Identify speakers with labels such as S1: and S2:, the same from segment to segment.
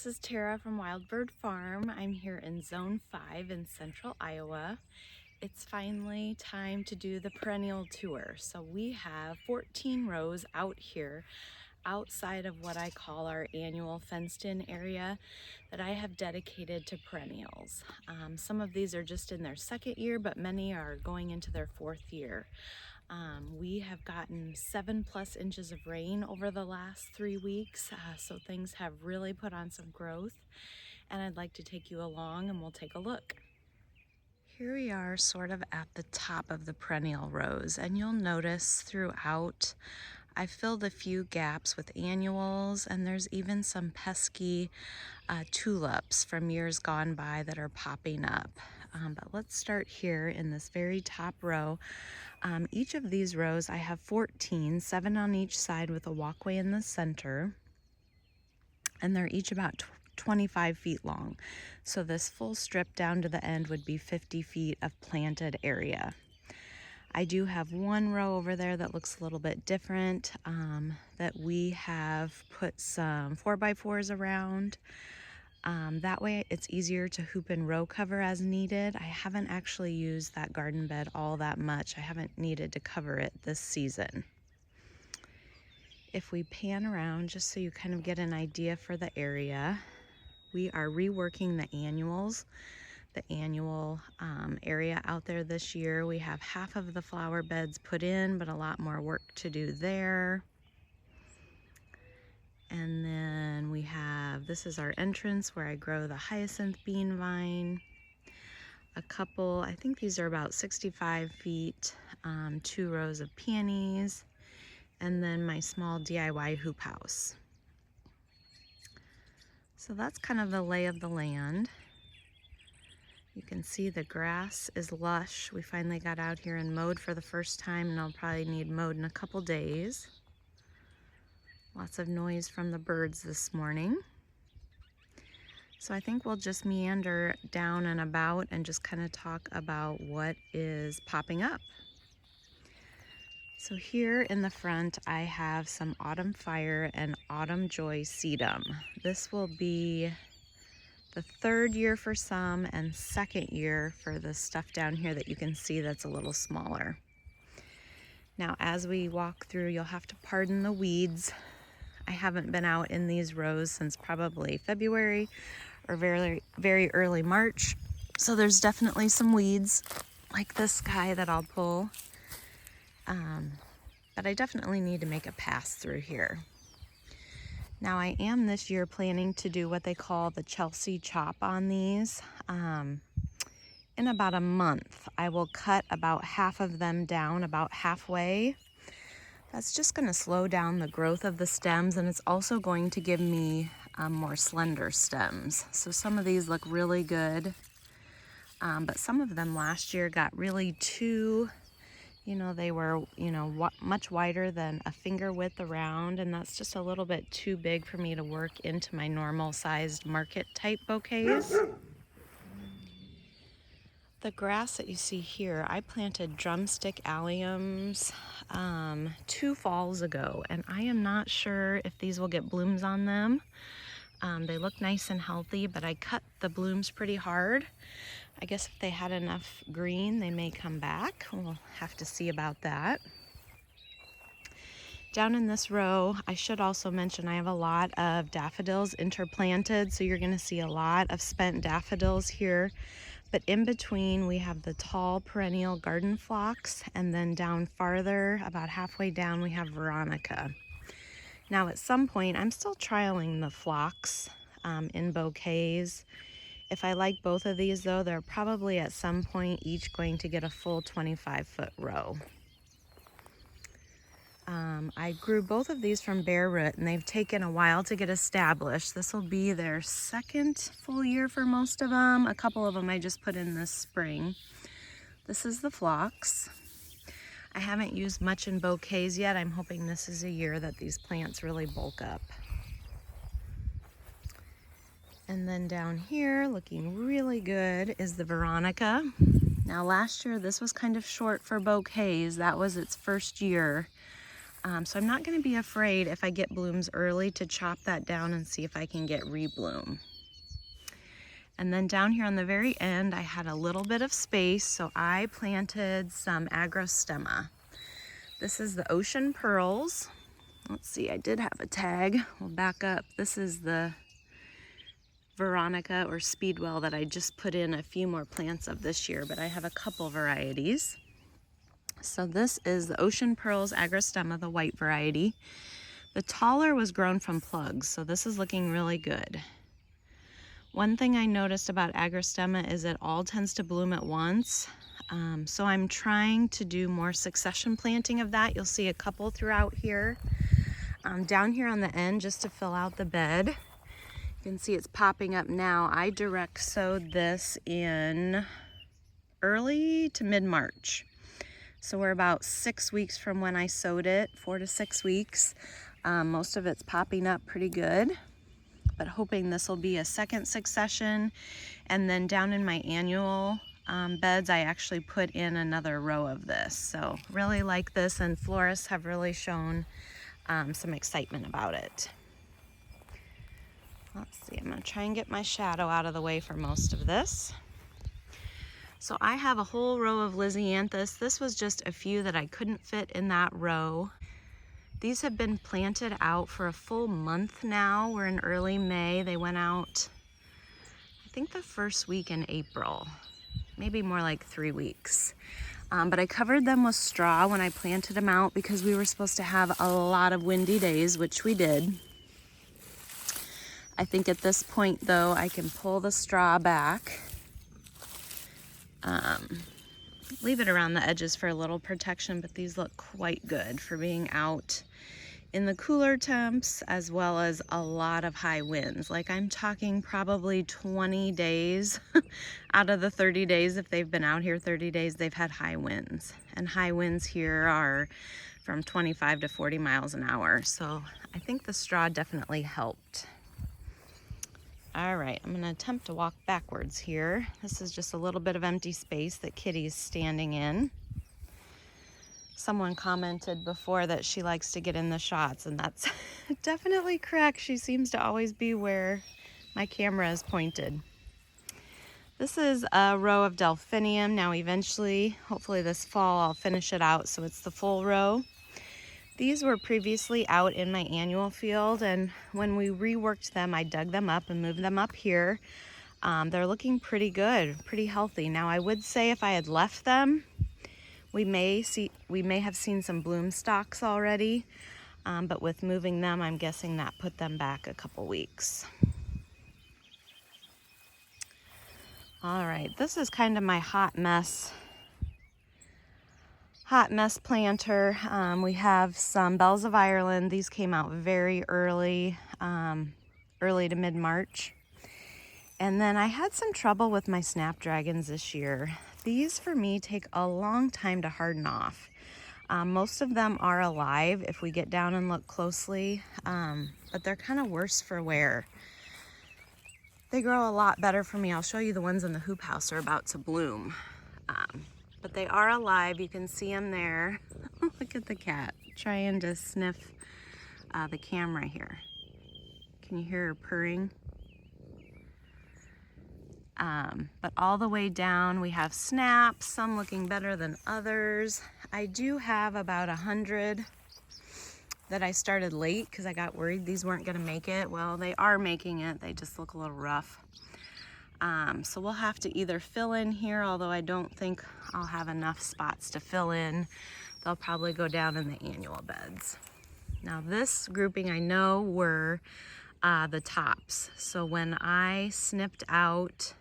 S1: this is Tara from Wild Bird Farm. I'm here in Zone 5 in central Iowa. It's finally time to do the perennial tour. So we have 14 rows out here outside of what I call our annual fenced-in area that I have dedicated to perennials. Some of these are just in their second year, but many are going into their fourth year. We have gotten 7+ inches of rain over the last 3 weeks, so things have really put on some growth, and I'd like to take you along and we'll take a look. Here we are sort of at the top of the perennial rows, and you'll notice throughout I filled a few gaps with annuals, and there's even some pesky tulips from years gone by that are popping up. But let's start here in this very top row. Each of these rows I have 14, 7 on each side with a walkway in the center, and they're each about 25 feet long. So this full strip down to the end would be 50 feet of planted area. I do have one row over there that looks a little bit different, that we have put some 4x4s around. That way it's easier to hoop and row cover as needed. I haven't actually used that garden bed all that much. I haven't needed to cover it this season. If we pan around just so you kind of get an idea for the area, we are reworking the annuals. The annual area out there this year. We have half of the flower beds put in, but a lot more work to do there. And then we have, this is our entrance where I grow the hyacinth bean vine. A couple, I think these are about 65 feet, 2 rows of peonies, and then my small DIY hoop house. So that's kind of the lay of the land. You can see the grass is lush. We finally got out here and mowed for the first time, and I'll probably need mowed in a couple days. Lots of noise from the birds this morning. So I think we'll just meander down and about and just kind of talk about what is popping up. So here in the front, I have some Autumn Fire and Autumn Joy sedum. This will be the 3rd year for some and 2nd year for the stuff down here that you can see that's a little smaller. Now as we walk through, you'll have to pardon the weeds. I haven't been out in these rows since probably February or very early March. So there's definitely some weeds like this guy that I'll pull. But I definitely need to make a pass through here. Now I am this year planning to do what they call the Chelsea chop on these. In about a month, I will cut about half of them down about halfway. That's just going to slow down the growth of the stems, and it's also going to give me more slender stems. So some of these look really good, but some of them last year got really too, they were, much wider than a finger width around, and that's just a little bit too big for me to work into my normal sized market type bouquets. The grass that you see here, I planted drumstick alliums 2 falls ago, and I am not sure if these will get blooms on them. They look nice and healthy, but I cut the blooms pretty hard. I guess if they had enough green, they may come back. We'll have to see about that. Down in this row, I should also mention I have a lot of daffodils interplanted, so you're going to see a lot of spent daffodils here. But in between, we have the tall perennial garden phlox, and then down farther, about halfway down, we have veronica. Now at some point, I'm still trialing the phlox in bouquets. If I like both of these though, they're probably at some point each going to get a full 25-foot row. I grew both of these from bare root, and they've taken a while to get established. This will be their 2nd full year for most of them. A couple of them I just put in this spring. This is the phlox. I haven't used much in bouquets yet. I'm hoping this is a year that these plants really bulk up. And then down here, looking really good, is the veronica. Now last year, this was kind of short for bouquets. That was its 1st year. So I'm not going to be afraid if I get blooms early to chop that down and see if I can get rebloom. And then down here on the very end, I had a little bit of space, so I planted some agrostemma. This is the Ocean Pearls. Let's see, I did have a tag. We'll back up. This is the Veronica or Speedwell that I just put in a few more plants of this year, but I have a couple varieties. So this is the Ocean Pearls agrostemma, the white variety. The taller was grown from plugs, so this is looking really good. One thing I noticed about agrostemma is it all tends to bloom at once. So I'm trying to do more succession planting of that. You'll see a couple throughout here. Down here on the end, just to fill out the bed. You can see it's popping up now. I direct sowed this in early to mid-March. So we're about 6 weeks from when I sowed it, 4 to 6 weeks. Most of it's popping up pretty good, but hoping this will be a second succession. And then down in my annual beds, I actually put in another row of this. So really like this, and florists have really shown some excitement about it. Let's see, I'm gonna try and get my shadow out of the way for most of this. So I have a whole row of Lisianthus. This was just a few that I couldn't fit in that row. These have been planted out for a full month now. We're in early May. They went out, I think, the first week in April, maybe more like 3 weeks. But I covered them with straw when I planted them out because we were supposed to have a lot of windy days, which we did. I think at this point, though, I can pull the straw back. Leave it around the edges for a little protection, but these look quite good for being out in the cooler temps as well as a lot of high winds. Like, I'm talking probably 20 days out of the 30 days, if they've been out here 30 days, they've had high winds. And high winds here are from 25 to 40 miles an hour. So I think the straw definitely helped. All right, I'm gonna attempt to walk backwards here. This is just a little bit of empty space that Kitty's standing in. Someone commented before that she likes to get in the shots, and that's definitely correct. She seems to always be where my camera is pointed. This is a row of delphinium. Now eventually, hopefully this fall, I'll finish it out so it's the full row. These were previously out in my annual field, and when we reworked them, I dug them up and moved them up here. They're looking pretty good, pretty healthy. Now I would say if I had left them, we may have seen some bloom stalks already, but with moving them, I'm guessing that put them back a couple weeks. All right, this is kind of my hot mess planter. We have some Bells of Ireland. These came out very early, early to mid-March. And then I had some trouble with my snapdragons this year. These for me take a long time to harden off. Most of them are alive if we get down and look closely, but they're kind of worse for wear. They grow a lot better for me. I'll show you the ones in the hoop house are about to bloom. But they are alive. You can see them there. Look at the cat trying to sniff the camera here. Can you hear her purring? But all the way down we have snaps, some looking better than others. I do have about 100 that I started late because I got worried these weren't going to make it. Well, they are making it. They just look a little rough. So we'll have to either fill in here, although I don't think I'll have enough spots to fill in. They'll probably go down in the annual beds. Now this grouping I know were the tops. So when I snipped out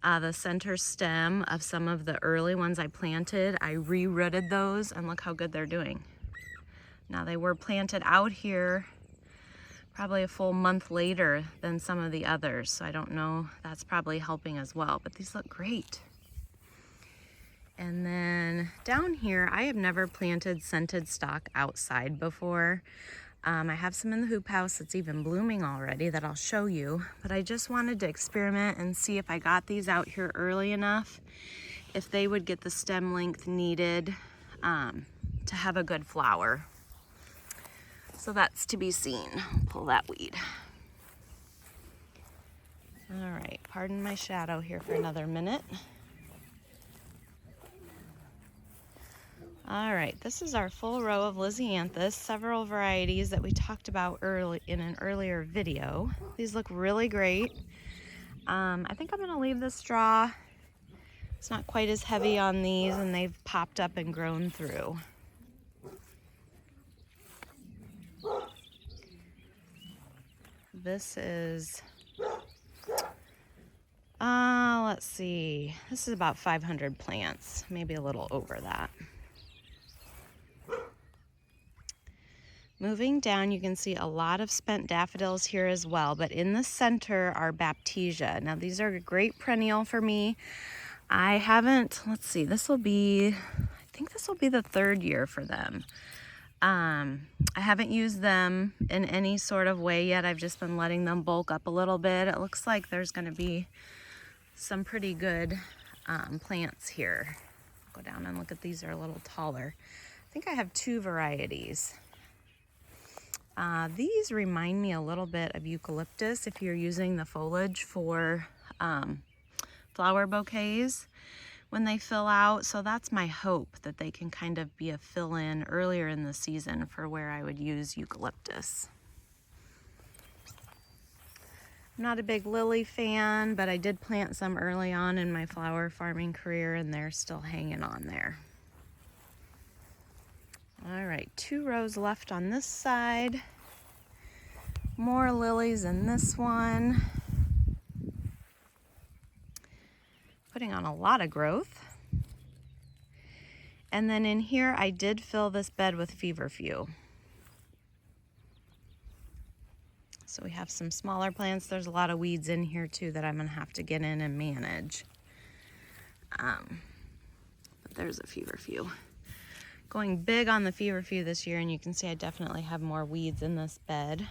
S1: the center stem of some of the early ones I planted, I re-rooted those, and look how good they're doing. Now they were planted out here probably a full month later than some of the others, so I don't know, that's probably helping as well, but these look great. And then down here, I have never planted scented stock outside before. I have some in the hoop house that's even blooming already that I'll show you, but I just wanted to experiment and see if I got these out here early enough, if they would get the stem length needed to have a good flower. So that's to be seen. Pull that weed. All right, pardon my shadow here for another minute. All right, this is our full row of Lisianthus, several varieties that we talked about early in an earlier video. These look really great. I think I'm gonna leave the straw. It's not quite as heavy on these, and they've popped up and grown through. This is, let's see, this is about 500 plants, maybe a little over that. Moving down, you can see a lot of spent daffodils here as well, but in the center are Baptisia. Now these are a great perennial for me. I haven't, let's see, I think this will be the third year for them. I haven't used them in any sort of way yet. I've just been letting them bulk up a little bit. It looks like there's gonna be some pretty good plants here. Go down and look at these, are a little taller. I think I have two varieties. These remind me a little bit of eucalyptus if you're using the foliage for flower bouquets when they fill out. So that's my hope, that they can kind of be a fill-in earlier in the season for where I would use eucalyptus. I'm not a big lily fan, but I did plant some early on in my flower farming career, and they're still hanging on there. All right, 2 rows left on this side. More lilies in this one. Putting on a lot of growth. And then in here, I did fill this bed with feverfew. So we have some smaller plants. There's a lot of weeds in here too that I'm gonna have to get in and manage. But there's a feverfew. Going big on the feverfew this year, and you can see I definitely have more weeds in this bed.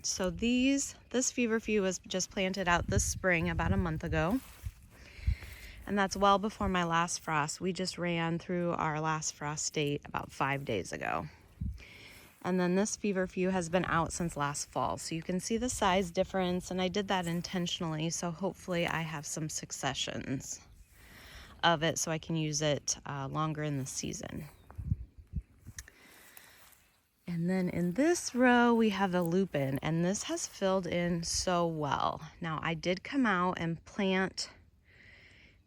S1: So this feverfew was just planted out this spring about a month ago. And that's well before my last frost. We just ran through our last frost date about 5 days ago. And then this feverfew has been out since last fall. So you can see the size difference, and I did that intentionally. So hopefully I have some successions of it so I can use it longer in the season. And then in this row, we have the lupin, and this has filled in so well. Now I did come out and plant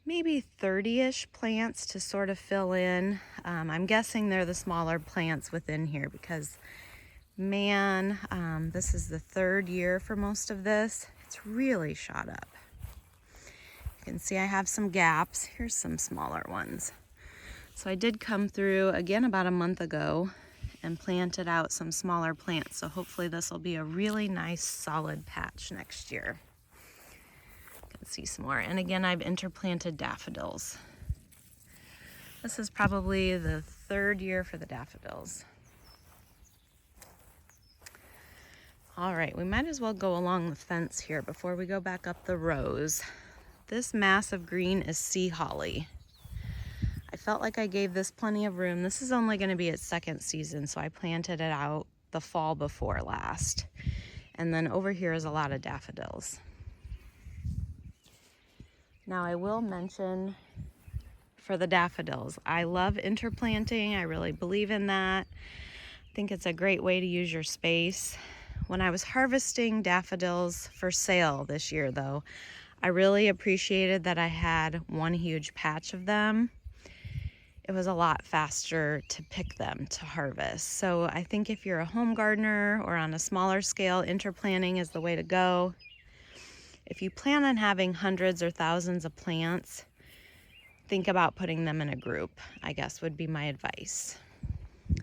S1: maybe 30-ish plants to sort of fill in. I'm guessing they're the smaller plants within here because, man, this is the 3rd year for most of this. It's really shot up. You can see I have some gaps. Here's some smaller ones. So I did come through again about a month ago and planted out some smaller plants. So hopefully this will be a really nice solid patch next year. You can see some more. And again, I've interplanted daffodils. This is probably the 3rd year for the daffodils. All right, we might as well go along the fence here before we go back up the rows. This mass of green is sea holly. I felt like I gave this plenty of room. This is only going to be its 2nd season, so I planted it out the fall before last. And then over here is a lot of daffodils. Now I will mention for the daffodils, I love interplanting. I really believe in that. I think it's a great way to use your space. When I was harvesting daffodils for sale this year though, I really appreciated that I had one huge patch of them. It was a lot faster to pick them to harvest. So I think if you're a home gardener or on a smaller scale, interplanting is the way to go. If you plan on having hundreds or thousands of plants, think about putting them in a group, I guess would be my advice.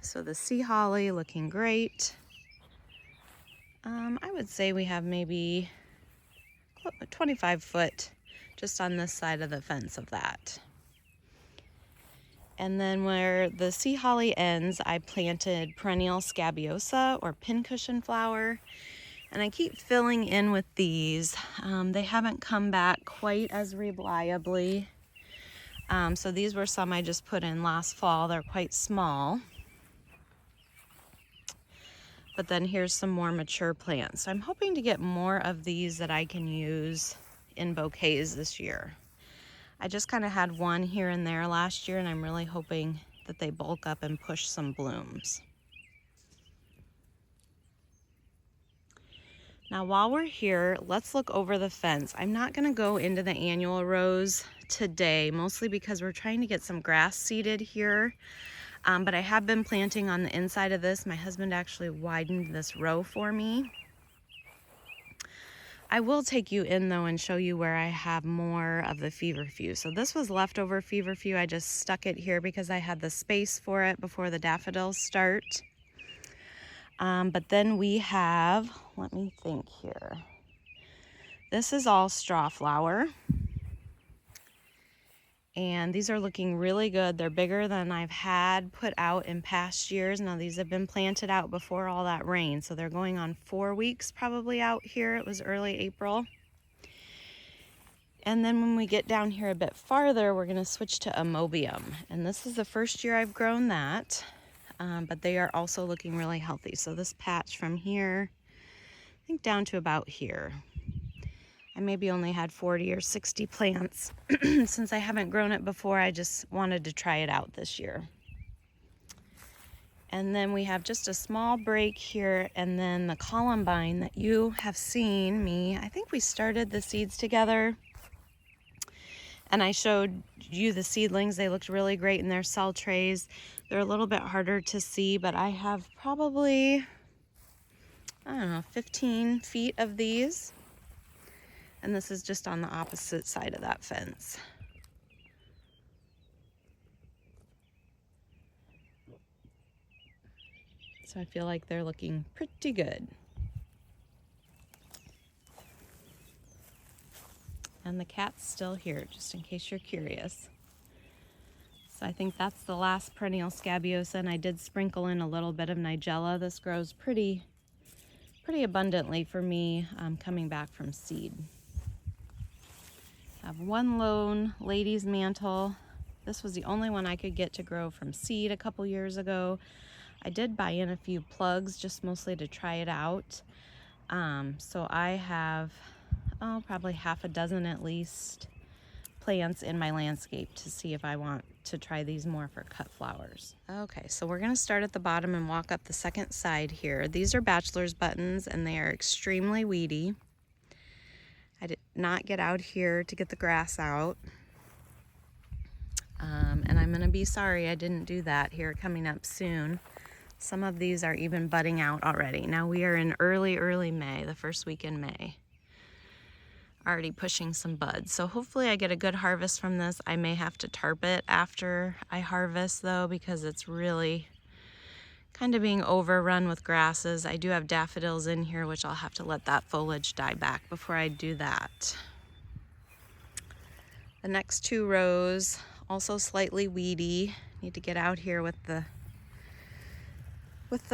S1: So the sea holly looking great. I would say we have maybe 25 foot just on this side of the fence of that. And then where the sea holly ends, I planted Perennial scabiosa or pincushion flower. And I keep filling in with these. They haven't come back quite as reliably. So these were some I just put in last fall. They're quite small. but then here's some more mature plants. So I'm hoping to get more of these that I can use in bouquets this year. I just kind of had one here and there last year, and I'm really hoping that they bulk up and push some blooms. Now while we're here, let's look over the fence. I'm not gonna go into the annual rows today, mostly because we're trying to get some grass seeded here. But I have been planting on the inside of this. My husband actually widened this row for me. I will take you in though and show you where I have more of the feverfew. So this was leftover feverfew. I just stuck it here because I had the space for it before the daffodils start. But then we have, let me think here. This is all straw flower. And these are looking really good. They're bigger than I've had put out in past years. Now these have been planted out before all that rain. So they're going on 4 weeks probably out here. It was early April. And then when we get down here a bit farther, we're gonna switch to Amobium. And this is the first year I've grown that, but they are also looking really healthy. So this patch from here, I think down to about here. I maybe only had 40 or 60 plants. Since I haven't grown it before, I just wanted to try it out this year. And then we have just a small break here, and then the columbine that you have seen me, I think we started the seeds together, and I showed you the seedlings. They looked really great in their cell trays. They're a little bit harder to see, but I have probably, I don't know, 15 feet of these. And this is just on the opposite side of that fence. So I feel like they're looking pretty good. And the cat's still here, just in case you're curious. So I think that's the last perennial scabiosa, and I did sprinkle in a little bit of nigella. This grows pretty abundantly for me coming back from seed. I have one lone lady's mantle. This was the only one I could get to grow from seed a couple years ago. I did buy in a few plugs, just mostly to try it out. So I have, probably half a dozen at least plants in my landscape to see if I want to try these more for cut flowers. Okay, so we're gonna start at the bottom and walk up the second side here. These are bachelor's buttons, and they are extremely weedy. I did not get out here to get the grass out. And I'm gonna be sorry I didn't do that here coming up soon. Some of these are even budding out already. Now we are in early May, the first week in May. Already pushing some buds. So hopefully I get a good harvest from this. I may have to tarp it after I harvest though, because it's really kind of being overrun with grasses. I do have daffodils in here, which I'll have to let that foliage die back before I do that. The next 2 rows, also slightly weedy. Need to get out here with the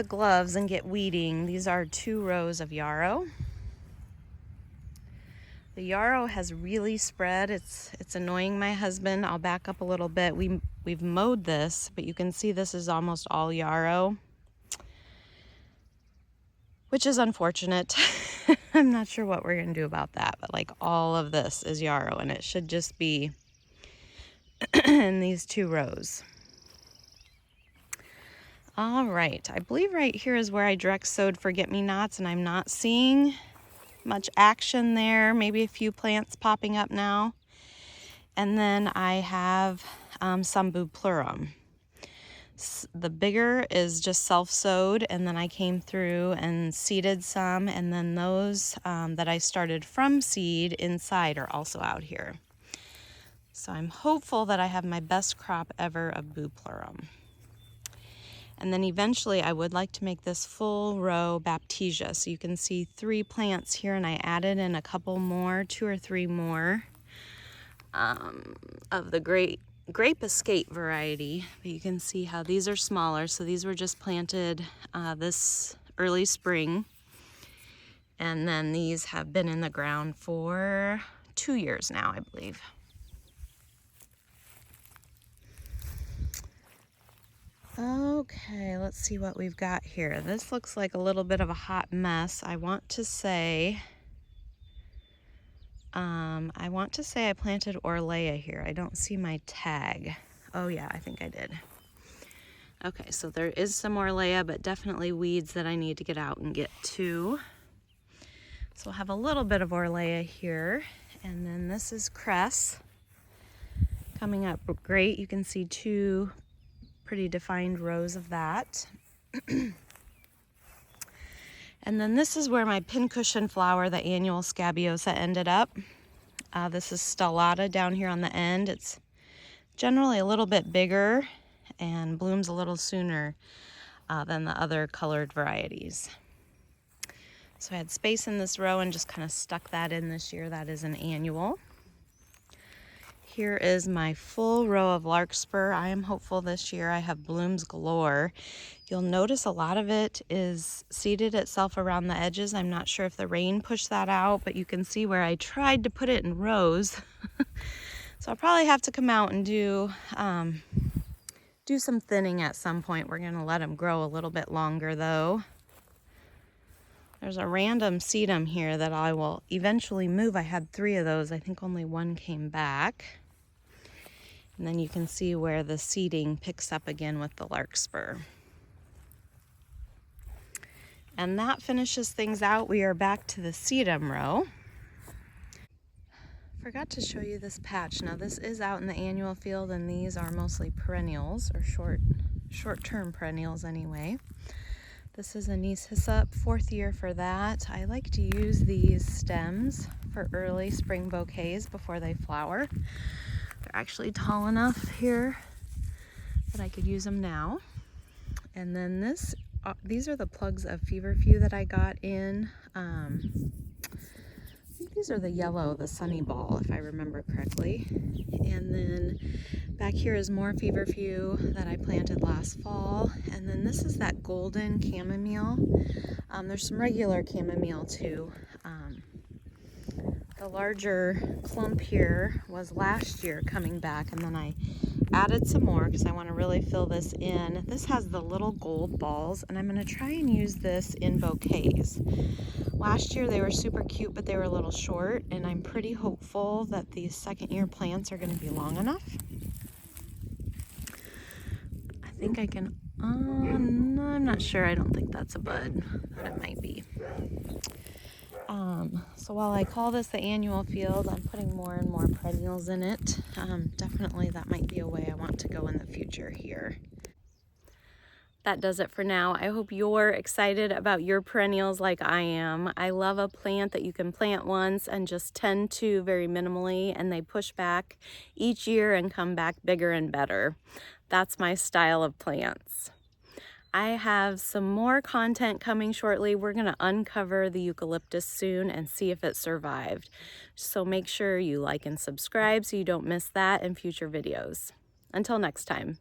S1: gloves and get weeding. These are 2 rows of yarrow. The yarrow has really spread. It's annoying my husband. I'll back up a little bit. We've mowed this, but you can see this is almost all yarrow, which is unfortunate. I'm not sure what we're gonna do about that, but like all of this is yarrow, and it should just be in these 2 rows. All right, I believe right here is where I direct sowed forget-me-nots, and I'm not seeing much action there. Maybe a few plants popping up now. And then I have some bupleurum. The bigger is just self-sowed, and then I came through and seeded some, and then those that I started from seed inside are also out here. So I'm hopeful that I have my best crop ever of bupleurum. And then eventually I would like to make this full row Baptisia. So you can see 3 plants here, and I added in a couple more, 2 or 3 more of the grape escape variety. But you can see how these are smaller. So these were just planted this early spring. And then these have been in the ground for 2 years now, I believe. Okay, let's see what we've got here. This looks like a little bit of a hot mess. I want to say I planted Orlea here. I don't see my tag. Oh yeah, I think I did. Okay, so there is some Orlea, but definitely weeds that I need to get out and get to. So we'll have a little bit of Orlea here. And then this is cress coming up great. You can see two pretty defined rows of that. And then this is where my pincushion flower, the annual scabiosa, ended up. This is stellata down here on the end. It's generally a little bit bigger and blooms a little sooner than the other colored varieties. So I had space in this row and just kind of stuck that in this year. That is an annual. Here is my full row of larkspur. I am hopeful this year. I have blooms galore. You'll notice a lot of it is seeded itself around the edges. I'm not sure if the rain pushed that out, but you can see where I tried to put it in rows. So I'll probably have to come out and do some thinning at some point. We're gonna let them grow a little bit longer though. There's a random sedum here that I will eventually move. I had 3 of those. I think only 1 came back. And then you can see where the seeding picks up again with the larkspur. And that finishes things out. We are back to the sedum row. Forgot to show you this patch. Now this is out in the annual field, and these are mostly perennials, or short-term perennials anyway. This is anise hyssop, 4th year for that. I like to use these stems for early spring bouquets before they flower. They're actually tall enough here that I could use them now. And then these are the plugs of feverfew that I got in. I think these are the yellow, the sunny ball, if I remember correctly. And then back here is more feverfew that I planted last fall. And then this is that golden chamomile. There's some regular chamomile too. The larger clump here was last year coming back, and then I added some more because I want to really fill this in. This has the little gold balls, and I'm going to try and use this in bouquets. Last year they were super cute, but they were a little short, and I'm pretty hopeful that these 2nd-year plants are going to be long enough. I think I can, no, I'm not sure. I don't think that's a bud, but it might be. So while I call this the annual field, I'm putting more and more perennials in it. Definitely that might be a way I want to go in the future here. That does it for now. I hope you're excited about your perennials like I am. I love a plant that you can plant once and just tend to very minimally, and they push back each year and come back bigger and better. That's my style of plants. I have some more content coming shortly. We're going to uncover the eucalyptus soon and see if it survived. So make sure you like and subscribe so you don't miss that in future videos. Until next time.